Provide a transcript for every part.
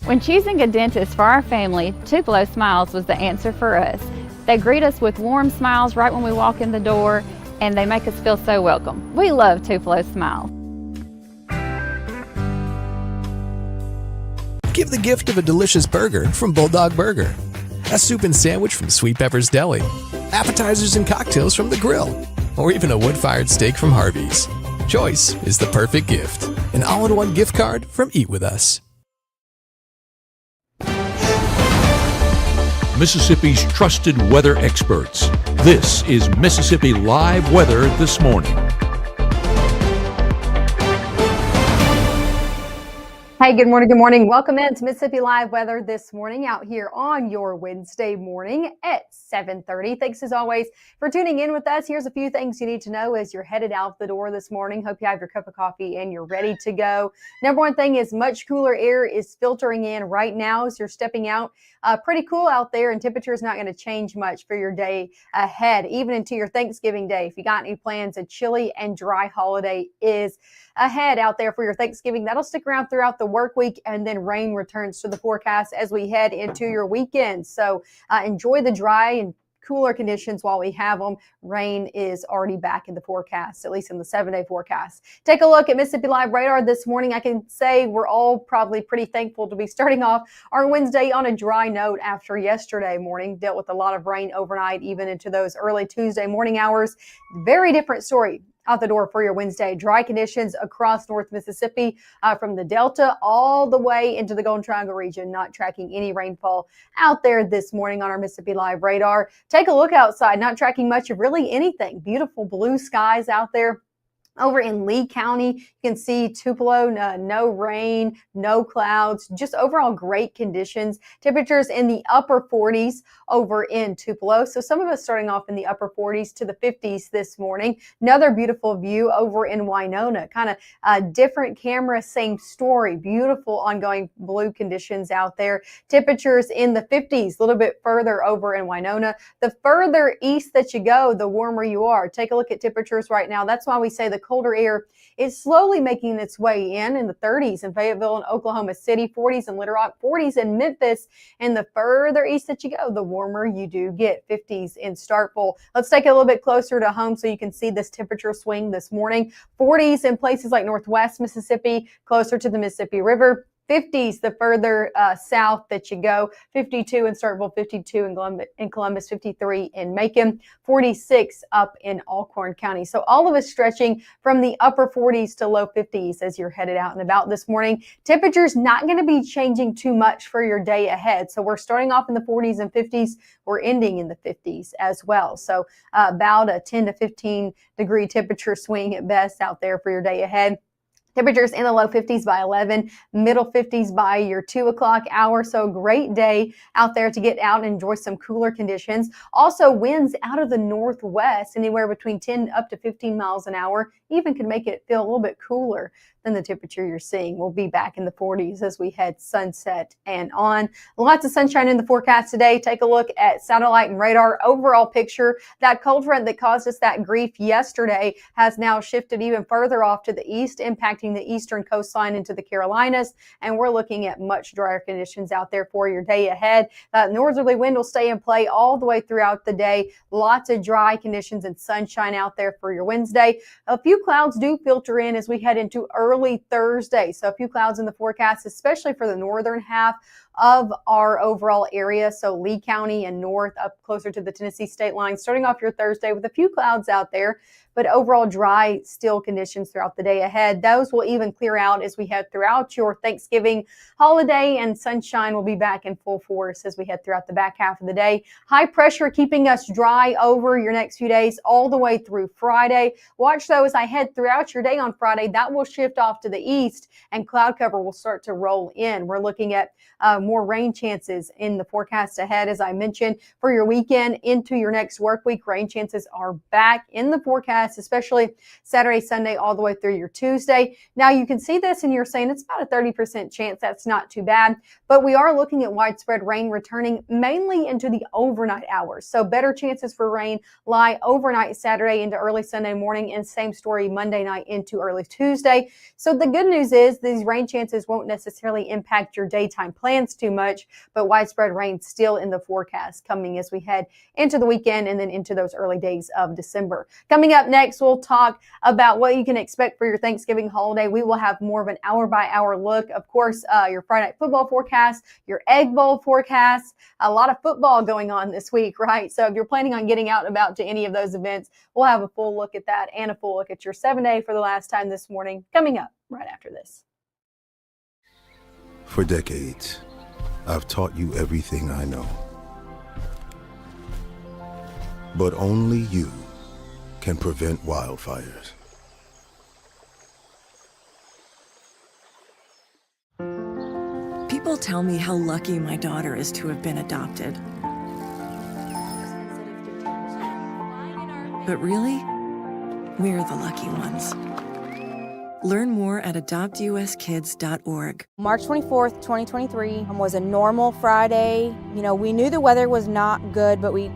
When choosing a dentist for our family, Tupelo Smiles was the answer for us. They greet us with warm smiles right when we walk in the door, and they make us feel so welcome. We love Tupelo Smiles. Give the gift of a delicious burger from Bulldog Burger, a soup and sandwich from Sweet Pepper's Deli, appetizers and cocktails from The Grill, or even a wood-fired steak from Harvey's. Choice is the perfect gift. An all-in-one gift card from Eat With Us. Mississippi's trusted weather experts. This is Mississippi Live Weather This Morning. Hey, good morning, good morning. Welcome in to Mississippi Live Weather This Morning out here on your Wednesday morning at 7:30. Thanks as always for tuning in with us. Here's a few things you need to know as you're headed out the door this morning. Hope you have your cup of coffee and you're ready to go. Number one thing is much cooler air is filtering in right now as you're stepping out. Pretty cool out there, and temperature is not going to change much for your day ahead, even into your Thanksgiving day. If you got any plans, a chilly and dry holiday is ahead out there for your Thanksgiving. That'll stick around throughout the work week, and then rain returns to the forecast as we head into your weekend. So enjoy the dry and cooler conditions while we have them. Rain is already back in the forecast, at least in the 7-day forecast. Take a look at Mississippi Live Radar this morning. I can say we're all probably pretty thankful to be starting off our Wednesday on a dry note after yesterday morning. Dealt with a lot of rain overnight, even into those early Tuesday morning hours. Very different story out the door for your Wednesday. Dry conditions across North Mississippi from the Delta all the way into the Golden Triangle region. Not tracking any rainfall out there this morning on our Mississippi Live Radar. Take a look outside. Not tracking much of really anything. Beautiful blue skies out there. Over in Lee County, you can see Tupelo, no rain, no clouds, just overall great conditions. Temperatures in the upper 40s over in Tupelo. So some of us starting off in the upper 40s to the 50s this morning. Another beautiful view over in Winona. Kind of a different camera, same story. Beautiful ongoing blue conditions out there. Temperatures in the 50s, a little bit further over in Winona. The further east that you go, the warmer you are. Take a look at temperatures right now. That's why we say the colder air is slowly making its way in the 30s in Fayetteville and Oklahoma City, 40s in Little Rock, 40s in Memphis, and the further east that you go, the warmer you do get, 50s in Starkville. Let's take it a little bit closer to home so you can see this temperature swing this morning. 40s in places like Northwest Mississippi, closer to the Mississippi River. 50s the further south that you go. 52 in Starkville, 52 in Columbus, 53 in Macon, 46 up in Alcorn County. So all of us stretching from the upper 40s to low 50s as you're headed out and about this morning. Temperatures not going to be changing too much for your day ahead. So we're starting off in the 40s and 50s. We're ending in the 50s as well. So about a 10 to 15 degree temperature swing at best out there for your day ahead. Temperatures in the low 50s by 11, middle 50s by your 2 o'clock hour. So great day out there to get out and enjoy some cooler conditions. Also winds out of the northwest, anywhere between 10 up to 15 miles an hour, even can make it feel a little bit cooler than the temperature you're seeing. We'll be back in the 40s as we head sunset and on. Lots of sunshine in the forecast today. Take a look at satellite and radar overall picture. That cold front that caused us that grief yesterday has now shifted even further off to the east, impacting the eastern coastline into the Carolinas. And we're looking at much drier conditions out there for your day ahead. That northerly wind will stay in play all the way throughout the day. Lots of dry conditions and sunshine out there for your Wednesday. A few clouds do filter in as we head into early Thursday. So a few clouds in the forecast, especially for the northern half of our overall area. So Lee County and north up closer to the Tennessee state line, starting off your Thursday with a few clouds out there, but overall dry still conditions throughout the day ahead. Those will even clear out as we head throughout your Thanksgiving holiday, and sunshine will be back in full force as we head throughout the back half of the day. High pressure keeping us dry over your next few days all the way through Friday. Watch though as I head throughout your day on Friday, that will shift off to the east and cloud cover will start to roll in. We're looking at more rain chances in the forecast ahead. As I mentioned, for your weekend into your next work week, rain chances are back in the forecast forecast, especially Saturday, Sunday, all the way through your Tuesday. Now you can see this and you're saying it's about a 30% chance. That's not too bad, but we are looking at widespread rain returning mainly into the overnight hours. So better chances for rain lie overnight Saturday into early Sunday morning, and same story Monday night into early Tuesday. So the good news is these rain chances won't necessarily impact your daytime plans too much, but widespread rain still in the forecast coming as we head into the weekend and then into those early days of December. Coming up next, we'll talk about what you can expect for your Thanksgiving holiday. We will have more of an hour by hour look. Of course, your Friday night football forecast, your Egg Bowl forecast, a lot of football going on this week, right? So if you're planning on getting out and about to any of those events, we'll have a full look at that and a full look at your 7-day for the last time this morning coming up right after this. For decades, I've taught you everything I know. But only you can prevent wildfires. People tell me how lucky my daughter is to have been adopted. But really, we're the lucky ones. Learn more at adoptuskids.org. March 24th, 2023 was a normal Friday. You know, we knew the weather was not good, but we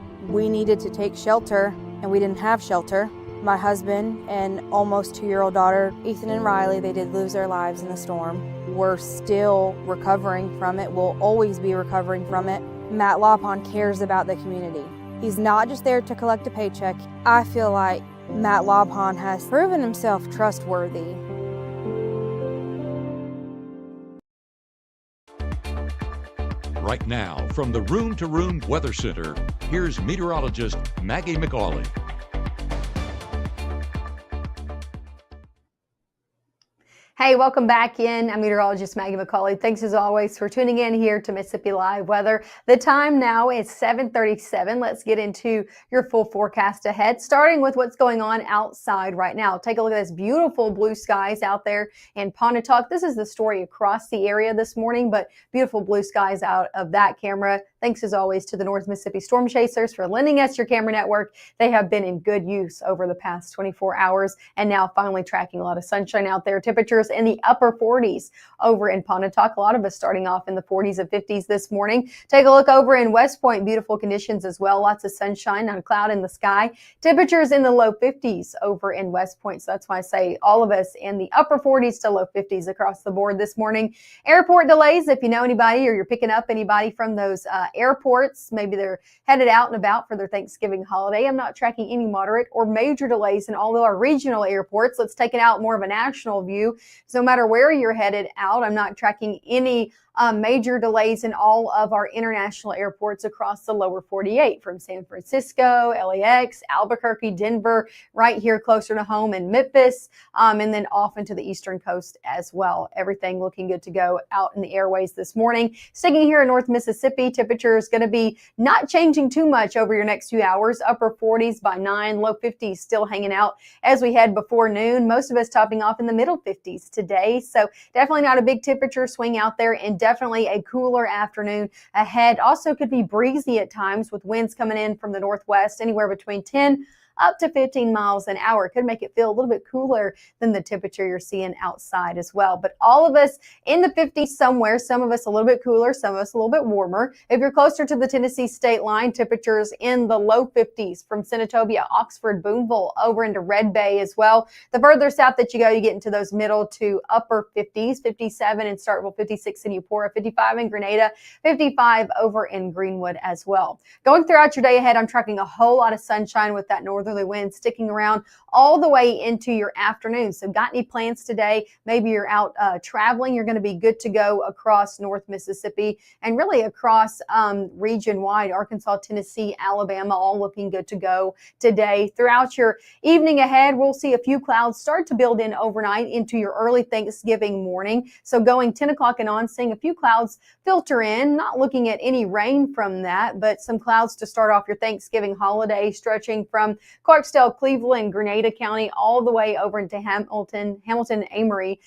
needed to take shelter, and we didn't have shelter. My husband and almost 2-year-old daughter, Ethan and Riley, they did lose their lives in the storm. We're still recovering from it. We'll always be recovering from it. Matt Lawpon cares about the community. He's not just there to collect a paycheck. I feel like Matt Lawpon has proven himself trustworthy. Right now, from the Room to Room Weather Center, here's meteorologist Maggye McAuley. Hey, welcome back in. I'm meteorologist Maggye McAuley. Thanks as always for tuning in here to Mississippi Live Weather. The time now is 7:37. Let's get into your full forecast ahead, starting with what's going on outside right now. Take a look at this beautiful blue skies out there in Pontotoc. This is the story across the area this morning, but beautiful blue skies out of that camera. Thanks as always to the North Mississippi Storm Chasers for lending us your camera network. They have been in good use over the past 24 hours and now finally tracking a lot of sunshine out there. Temperatures in the upper 40s over in Pontotoc. A lot of us starting off in the 40s and 50s this morning. Take a look over in West Point. Beautiful conditions as well. Lots of sunshine, not a cloud in the sky. Temperatures in the low 50s over in West Point. So that's why I say all of us in the upper 40s to low 50s across the board this morning. Airport delays, if you know anybody or you're picking up anybody from those airports, maybe they're headed out and about for their Thanksgiving holiday. I'm not tracking any moderate or major delays in all of our regional airports. Let's take it out more of a national view. So no matter where you're headed out, I'm not tracking any major delays in all of our international airports across the lower 48, from San Francisco, LAX, Albuquerque, Denver, right here closer to home in Memphis, and then off into the eastern coast as well. Everything looking good to go out in the airways this morning. Sticking here in North Mississippi, temperature is going to be not changing too much over your next few hours. Upper 40s by 9, low 50s still hanging out as we head before noon. Most of us topping off in the middle 50s today. So definitely not a big temperature swing out there, and definitely a cooler afternoon ahead. Also could be breezy at times with winds coming in from the northwest, anywhere between 10 up to 15 miles an hour. Could make it feel a little bit cooler than the temperature you're seeing outside as well. But all of us in the 50s somewhere, some of us a little bit cooler, some of us a little bit warmer. If you're closer to the Tennessee state line, temperatures in the low 50s from Senatobia, Oxford, Boonville, over into Red Bay as well. The further south that you go, you get into those middle to upper 50s, 57 in Starkville, 56 in Eupora, 55 in Grenada, 55 over in Greenwood as well. Going throughout your day ahead, I'm tracking a whole lot of sunshine with that northerly wind sticking around all the way into your afternoon. So got any plans today? Maybe you're out traveling. You're going to be good to go across North Mississippi and really across region-wide, Arkansas, Tennessee, Alabama, all looking good to go today. Throughout your evening ahead, we'll see a few clouds start to build in overnight into your early Thanksgiving morning. So going 10 o'clock and on, seeing a few clouds filter in, not looking at any rain from that, but some clouds to start off your Thanksgiving holiday, stretching from Clarksdale, Cleveland, Grenada County, all the way over into Hamilton, Amory,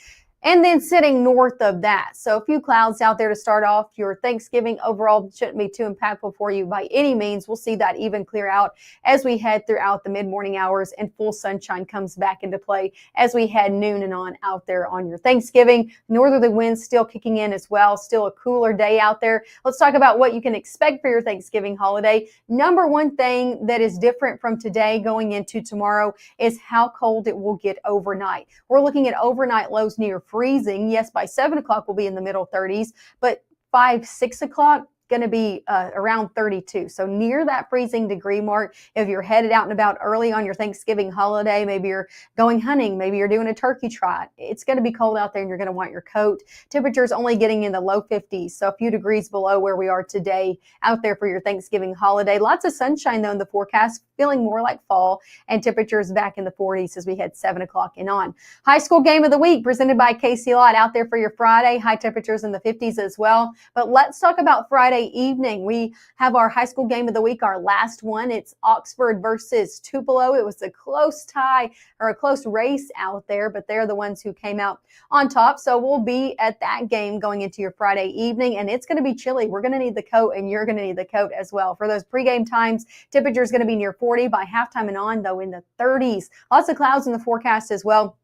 And then sitting north of that, so a few clouds out there to start off your Thanksgiving. Overall, shouldn't be too impactful for you by any means. We'll see that even clear out as we head throughout the mid-morning hours, and full sunshine comes back into play as we head noon and on out there on your Thanksgiving. Northerly winds still kicking in as well. Still a cooler day out there. Let's talk about what you can expect for your Thanksgiving holiday. Number one thing that is different from today going into tomorrow is how cold it will get overnight. We're looking at overnight lows near freezing. Yes, by 7 o'clock we'll be in the middle 30s, but 5, 6 o'clock going to be around 32. So near that freezing degree mark. If you're headed out and about early on your Thanksgiving holiday, maybe you're going hunting, maybe you're doing a turkey trot, it's going to be cold out there and you're going to want your coat. Temperatures only getting in the low 50s, so a few degrees below where we are today out there for your Thanksgiving holiday. Lots of sunshine though in the forecast, feeling more like fall, and temperatures back in the 40s as we head 7 o'clock and on. High school game of the week presented by KC Lot out there for your Friday. High temperatures in the 50s as well. But let's talk about Friday evening. We have our high school game of the week, our last one. It's Oxford versus Tupelo. It was a close tie or a close race out there, but they're the ones who came out on top. So we'll be at that game going into your Friday evening, and it's going to be chilly. We're going to need the coat, and you're going to need the coat as well. For those pregame times, temperature is going to be near 40 by halftime and on, though, in the 30s. Lots of clouds in the forecast as well.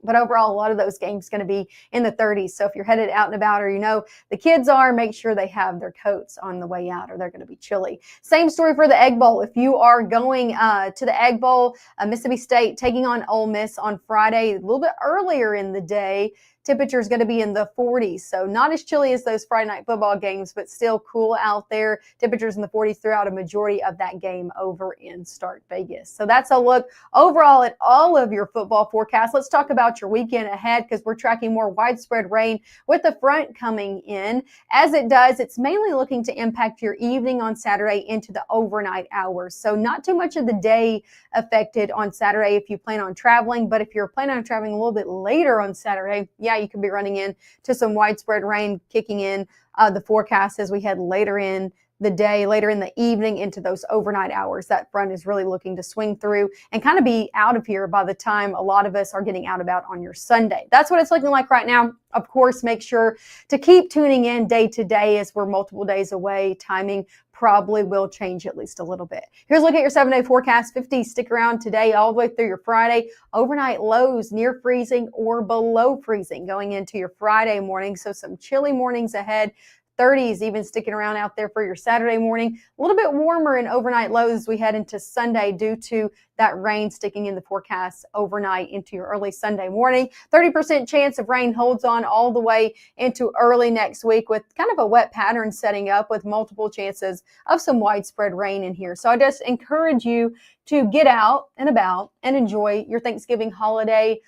But overall, a lot of those games going to be in the 30s. So if you're headed out and about, or the kids are, make sure they have their coats on the way out or they're going to be chilly. Same story for the Egg Bowl. If you are going to the Egg Bowl, Mississippi State taking on Ole Miss on Friday, a little bit earlier in the day. Temperature is going to be in the 40s, so not as chilly as those Friday night football games, but still cool out there. Temperatures in the 40s throughout a majority of that game over in Stark Vegas. So that's a look overall at all of your football forecasts. Let's talk about your weekend ahead, because we're tracking more widespread rain with the front coming in. As it does, it's mainly looking to impact your evening on Saturday into the overnight hours. So not too much of the day affected on Saturday if you plan on traveling, but if you're planning on traveling a little bit later on Saturday, you could be running into some widespread rain kicking in the forecast as we head later in the day, later in the evening into those overnight hours. That front is really looking to swing through and kind of be out of here by the time a lot of us are getting out about on your Sunday. That's what it's looking like right now. Of course, make sure to keep tuning in day to day as we're multiple days away. Timing probably will change at least a little bit. Here's a look at your 7-day forecast. 50s stick around today all the way through your Friday. Overnight lows near freezing or below freezing going into your Friday morning. So some chilly mornings ahead. 30s even sticking around out there for your Saturday morning. A little bit warmer in overnight lows as we head into Sunday due to that rain sticking in the forecast overnight into your early Sunday morning. 30% chance of rain holds on all the way into early next week with kind of a wet pattern setting up with multiple chances of some widespread rain in here. So I just encourage you to get out and about and enjoy your Thanksgiving holiday.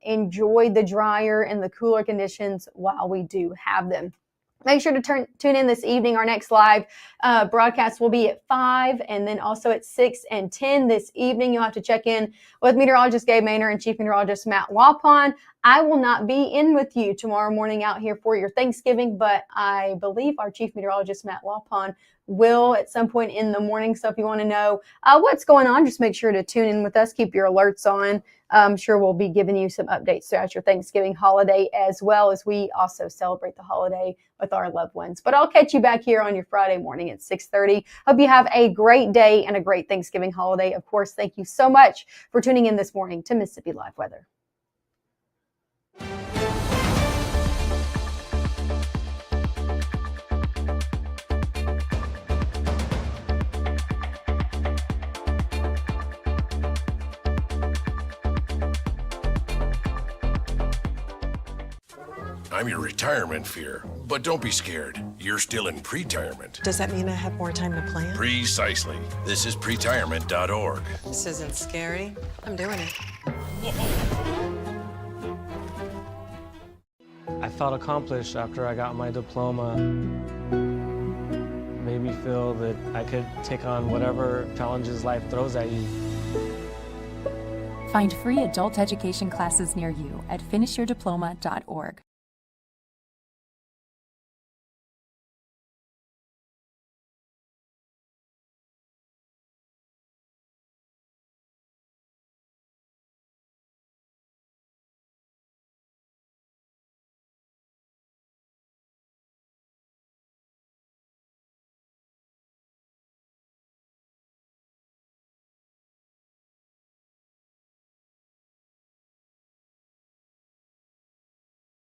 Enjoy the drier and the cooler conditions while we do have them. Make sure to tune in this evening. Our next live broadcast will be at 5 and then also at 6 and 10 this evening. You'll have to check in with meteorologist Gabe Maynor and Chief Meteorologist Matt Wapon. I will not be in with you tomorrow morning out here for your Thanksgiving, but I believe our Chief Meteorologist Matt Wapon will at some point in the morning. So if you want to know what's going on, just make sure to tune in with us. Keep your alerts on. I'm sure we'll be giving you some updates throughout your Thanksgiving holiday, as well as we also celebrate the holiday with our loved ones. But I'll catch you back here on your Friday morning at 6:30. Hope you have a great day and a great Thanksgiving holiday. Of course, thank you so much for tuning in this morning to Mississippi Live Weather. I'm your retirement fear, but don't be scared. You're still in pre-tirement. Does that mean I have more time to plan? Precisely. This is pretirement.org. This isn't scary. I'm doing it. I felt accomplished after I got my diploma. Made me feel that I could take on whatever challenges life throws at you. Find free adult education classes near you at finishyourdiploma.org.